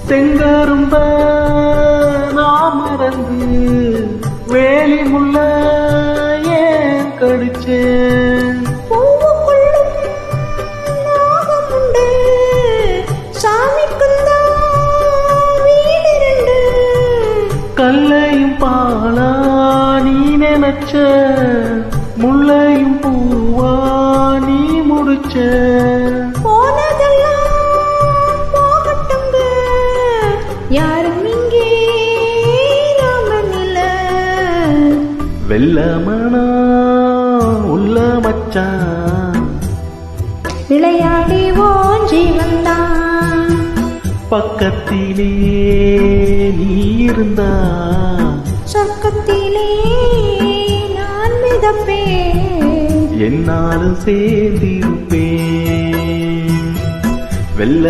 செங்கரும்ப நான் மறந்து வேலி முள்ள ஏன் கடிச்சேன். கல்லையும் பாலா நீ நினைச்ச, முள்ளையும் பூவா நீ முடிச்ச. யாரும் இங்கே ராமனில்ல. வெள்ளமனா உள்ள மச்சான் விளையாடி ஓஞ்சி வந்தான். பக்கத்திலே நீ இருந்தா சொர்க்கத்திலே நான் மிதப்பேன். என்னாலும் சேர்ந்திருப்பேன். வெள்ள